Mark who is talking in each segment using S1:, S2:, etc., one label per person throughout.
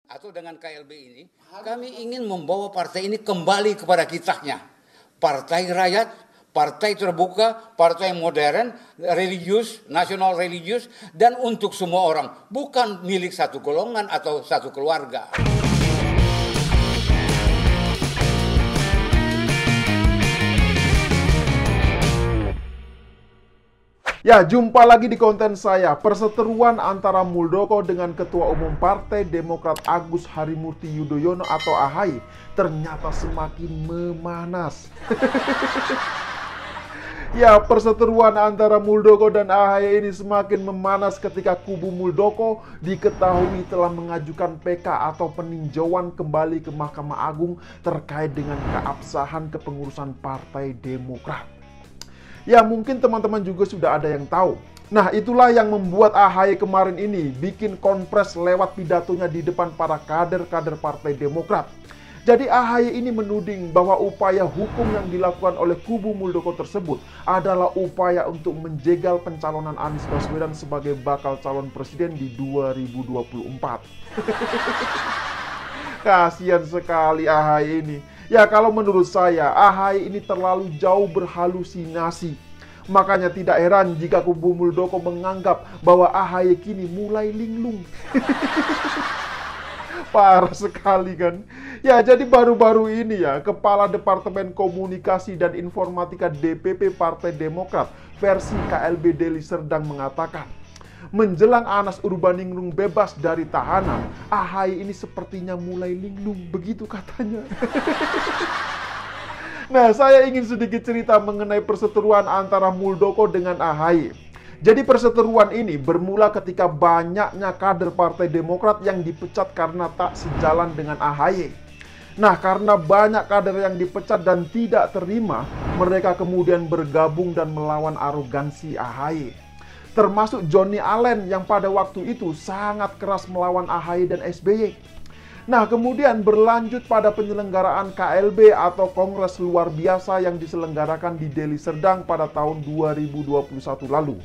S1: atau dengan KLB ini, kami ingin membawa partai ini kembali kepada kitrahnya. Partai rakyat, partai terbuka, partai modern, religius, nasional religius, dan untuk semua orang. Bukan milik satu golongan atau satu keluarga.
S2: Ya, jumpa lagi di konten saya. Perseteruan antara Muldoko dengan Ketua Umum Partai Demokrat Agus Harimurti Yudhoyono atau AHY ternyata semakin memanas. Ya, perseteruan antara Muldoko dan AHY ini semakin memanas ketika kubu Muldoko diketahui telah mengajukan PK atau peninjauan kembali ke Mahkamah Agung terkait dengan keabsahan kepengurusan Partai Demokrat. Ya, mungkin teman-teman juga sudah ada yang tahu. Nah, itulah yang membuat AHY kemarin ini bikin konpres lewat pidatonya di depan para kader-kader Partai Demokrat. Jadi AHY ini menuding bahwa upaya hukum yang dilakukan oleh kubu Muldoko tersebut adalah upaya untuk menjegal pencalonan Anies Baswedan sebagai bakal calon presiden di 2024. Kasihan sekali AHY ini. Ya, kalau menurut saya, AHY ini terlalu jauh berhalusinasi. Makanya tidak heran jika kubu Muldoko menganggap bahwa AHY kini mulai linglung. Parah sekali kan? Ya, jadi baru-baru ini ya, Kepala Departemen Komunikasi dan Informatika DPP Partai Demokrat versi KLB Deli Serdang mengatakan, menjelang Anas Urbaningrum bebas dari tahanan, AHY ini sepertinya mulai linglung, begitu katanya. Nah, saya ingin sedikit cerita mengenai perseteruan antara Muldoko dengan AHY. Jadi perseteruan ini bermula ketika banyaknya kader Partai Demokrat yang dipecat karena tak sejalan dengan AHY. Nah, karena banyak kader yang dipecat dan tidak terima, mereka kemudian bergabung dan melawan arogansi AHY. Termasuk Johnny Allen yang pada waktu itu sangat keras melawan AHY dan SBY. Nah, kemudian berlanjut pada penyelenggaraan KLB atau Kongres Luar Biasa yang diselenggarakan di Deli Serdang pada tahun 2021 lalu.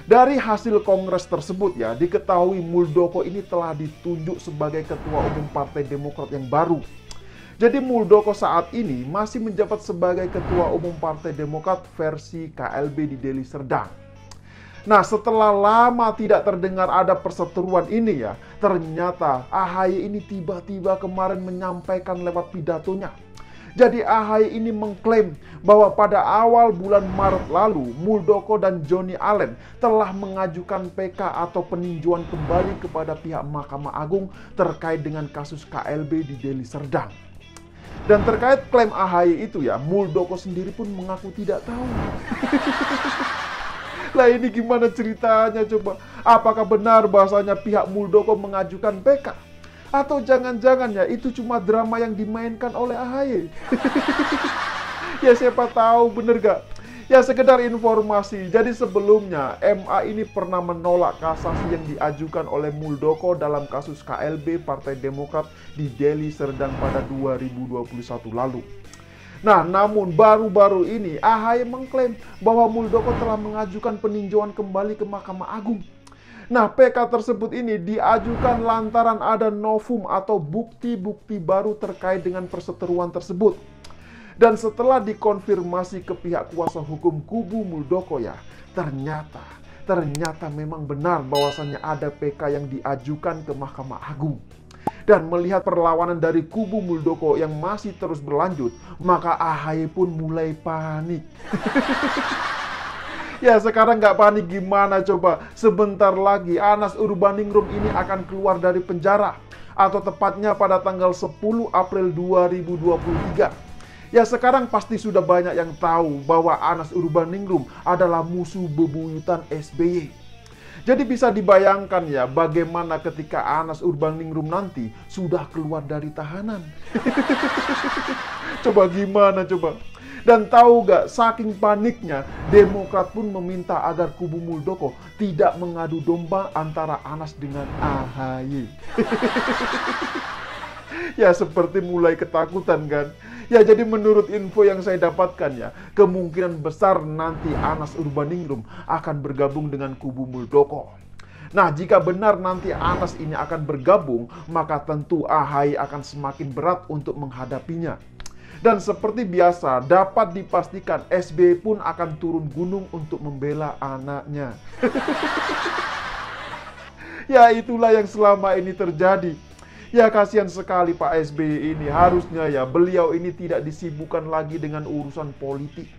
S2: Dari hasil kongres tersebut ya, diketahui Muldoko ini telah ditunjuk sebagai Ketua Umum Partai Demokrat yang baru. Jadi Muldoko saat ini masih menjabat sebagai Ketua Umum Partai Demokrat versi KLB di Deli Serdang. Nah, setelah lama tidak terdengar ada perseteruan ini ya, ternyata AHY ini tiba-tiba kemarin menyampaikan lewat pidatonya. Jadi AHY ini mengklaim bahwa pada awal bulan Maret lalu, Muldoko dan Johnny Allen telah mengajukan PK atau peninjauan kembali kepada pihak Mahkamah Agung terkait dengan kasus KLB di Deli Serdang. Dan terkait klaim AHY itu ya, Muldoko sendiri pun mengaku tidak tahu. Lah, ini gimana ceritanya coba? Apakah benar bahasanya pihak Muldoko mengajukan PK? Atau jangan-jangan ya itu cuma drama yang dimainkan oleh AHY? Ya, siapa tahu, bener gak? Ya, sekedar informasi. Jadi sebelumnya MA ini pernah menolak kasasi yang diajukan oleh Muldoko dalam kasus KLB Partai Demokrat di Deli Serdang pada 2021 lalu. Nah, namun baru-baru ini AHY mengklaim bahwa Muldoko telah mengajukan peninjauan kembali ke Mahkamah Agung. Nah, PK tersebut ini diajukan lantaran ada novum atau bukti-bukti baru terkait dengan perseteruan tersebut. Dan setelah dikonfirmasi ke pihak kuasa hukum kubu Muldoko ya, ternyata memang benar bahwasannya ada PK yang diajukan ke Mahkamah Agung. Dan melihat perlawanan dari kubu Muldoko yang masih terus berlanjut, maka AHY pun mulai panik. Ya, sekarang nggak panik gimana coba? Sebentar lagi Anas Urbaningrum ini akan keluar dari penjara. Atau tepatnya pada tanggal 10 April 2023. Ya, sekarang pasti sudah banyak yang tahu bahwa Anas Urbaningrum adalah musuh bebuyutan SBY. Jadi bisa dibayangkan ya bagaimana ketika Anas Urbaningrum nanti sudah keluar dari tahanan. Coba gimana coba? Dan tahu gak, saking paniknya Demokrat pun meminta agar kubu Muldoko tidak mengadu domba antara Anas dengan AHY. Ya, seperti mulai ketakutan kan? Ya, jadi menurut info yang saya dapatkan ya, kemungkinan besar nanti Anas Urbaningrum akan bergabung dengan kubu Muldoko. Nah, jika benar nanti Anas ini akan bergabung, maka tentu AHY akan semakin berat untuk menghadapinya. Dan seperti biasa, dapat dipastikan SBY pun akan turun gunung untuk membela anaknya. Ya, itulah yang selama ini terjadi. Ya, kasihan sekali Pak SBY ini. Harusnya ya beliau ini tidak disibukkan lagi dengan urusan politik.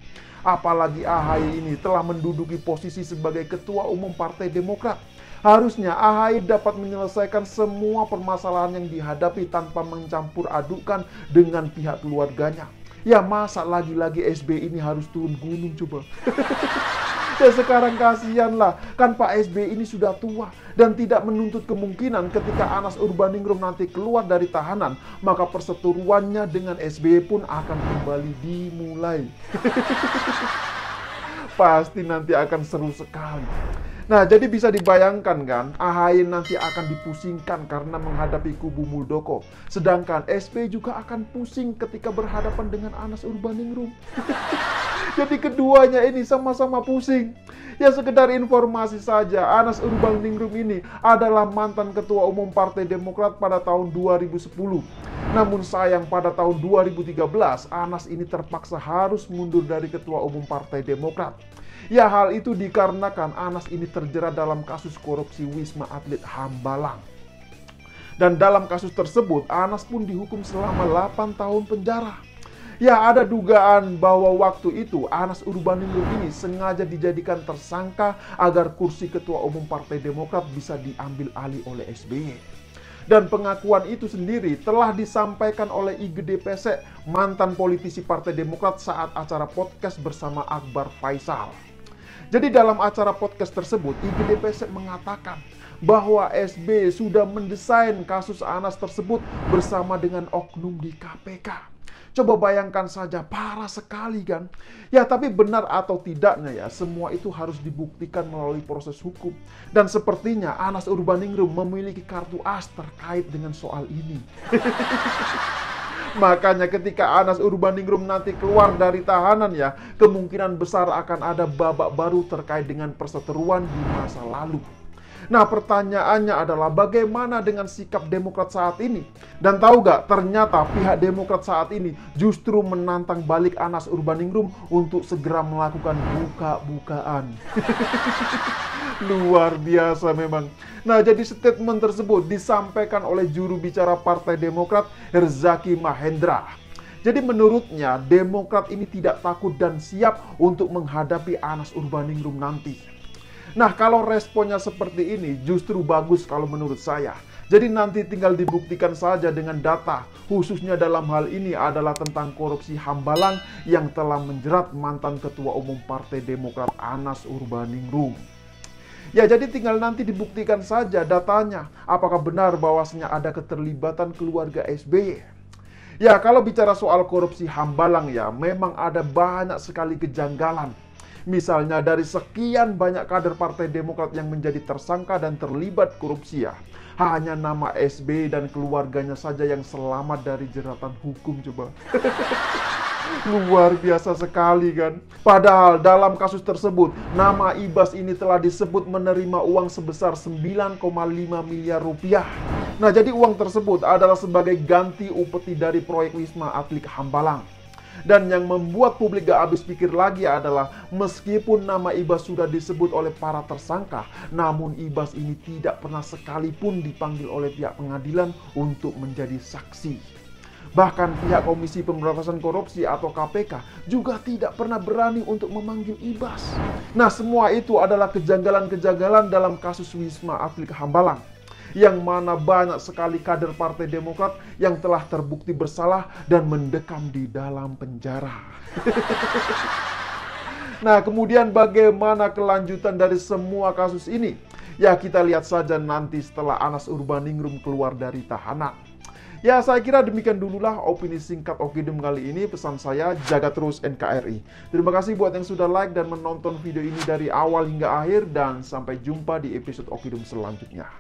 S2: Apalagi AHY ini telah menduduki posisi sebagai Ketua Umum Partai Demokrat. Harusnya AHY dapat menyelesaikan semua permasalahan yang dihadapi tanpa mencampur adukan dengan pihak keluarganya. Ya, masa lagi-lagi SBY ini harus turun gunung coba. Ya, sekarang kasihanlah, kan Pak SBY ini sudah tua dan tidak menuntut kemungkinan ketika Anas Urbaningrum nanti keluar dari tahanan, maka perseteruannya dengan SBY pun akan kembali dimulai. Pasti nanti akan seru sekali. Nah, jadi bisa dibayangkan kan, AHY nanti akan dipusingkan karena menghadapi kubu Muldoko. Sedangkan SBY juga akan pusing ketika berhadapan dengan Anas Urbaningrum. Jadi keduanya ini sama-sama pusing. Ya, sekedar informasi saja, Anas Urbaningrum ini adalah mantan Ketua Umum Partai Demokrat pada tahun 2010. Namun sayang pada tahun 2013, Anas ini terpaksa harus mundur dari Ketua Umum Partai Demokrat. Ya, hal itu dikarenakan Anas ini terjerat dalam kasus korupsi Wisma Atlet Hambalang. Dan dalam kasus tersebut, Anas pun dihukum selama 8 tahun penjara. Ya, ada dugaan bahwa waktu itu Anas Urbaningrum ini sengaja dijadikan tersangka agar kursi Ketua Umum Partai Demokrat bisa diambil alih oleh SBY. Dan pengakuan itu sendiri telah disampaikan oleh IGD Pesek, mantan politisi Partai Demokrat saat acara podcast bersama Akbar Faisal. Jadi dalam acara podcast tersebut, IGD Pesek mengatakan bahwa SBY sudah mendesain kasus Anas tersebut bersama dengan oknum di KPK. Coba bayangkan saja, parah sekali kan? Ya, tapi benar atau tidaknya ya, semua itu harus dibuktikan melalui proses hukum. Dan sepertinya Anas Urbaningrum memiliki kartu as terkait dengan soal ini. Makanya ketika Anas Urbaningrum nanti keluar dari tahanan ya, kemungkinan besar akan ada babak baru terkait dengan perseteruan di masa lalu. Nah, pertanyaannya adalah bagaimana dengan sikap Demokrat saat ini? Dan tahu gak, ternyata pihak Demokrat saat ini justru menantang balik Anas Urbaningrum untuk segera melakukan buka-bukaan. Luar biasa memang. Nah, jadi statement tersebut disampaikan oleh juru bicara Partai Demokrat, Herzaki Mahendra. Jadi menurutnya, Demokrat ini tidak takut dan siap untuk menghadapi Anas Urbaningrum nanti. Nah, kalau responnya seperti ini justru bagus kalau menurut saya. Jadi nanti tinggal dibuktikan saja dengan data, khususnya dalam hal ini adalah tentang korupsi Hambalang yang telah menjerat mantan Ketua Umum Partai Demokrat Anas Urbaningrum. Ya, jadi tinggal nanti dibuktikan saja datanya, apakah benar bahwasanya ada keterlibatan keluarga SBY. Ya, kalau bicara soal korupsi Hambalang ya, memang ada banyak sekali kejanggalan. Misalnya dari sekian banyak kader Partai Demokrat yang menjadi tersangka dan terlibat korupsi ya, hanya nama SBY dan keluarganya saja yang selamat dari jeratan hukum coba. Luar biasa sekali kan. Padahal dalam kasus tersebut, nama Ibas ini telah disebut menerima uang sebesar 9,5 miliar rupiah. Nah, jadi uang tersebut adalah sebagai ganti upeti dari proyek Wisma Atlet Hambalang. Dan yang membuat publik gak habis pikir lagi adalah meskipun nama Ibas sudah disebut oleh para tersangka, namun Ibas ini tidak pernah sekalipun dipanggil oleh pihak pengadilan untuk menjadi saksi. Bahkan pihak Komisi Pemberantasan Korupsi atau KPK juga tidak pernah berani untuk memanggil Ibas. Nah, semua itu adalah kejanggalan-kejanggalan dalam kasus Wisma Atlet Hambalang, yang mana banyak sekali kader Partai Demokrat yang telah terbukti bersalah dan mendekam di dalam penjara. Nah, kemudian bagaimana kelanjutan dari semua kasus ini? Ya, kita lihat saja nanti setelah Anas Urbaningrum keluar dari tahanan. Ya, saya kira demikian dululah opini singkat Okidum kali ini. Pesan saya, jaga terus NKRI. Terima kasih buat yang sudah like dan menonton video ini dari awal hingga akhir. Dan sampai jumpa di episode Okidum selanjutnya.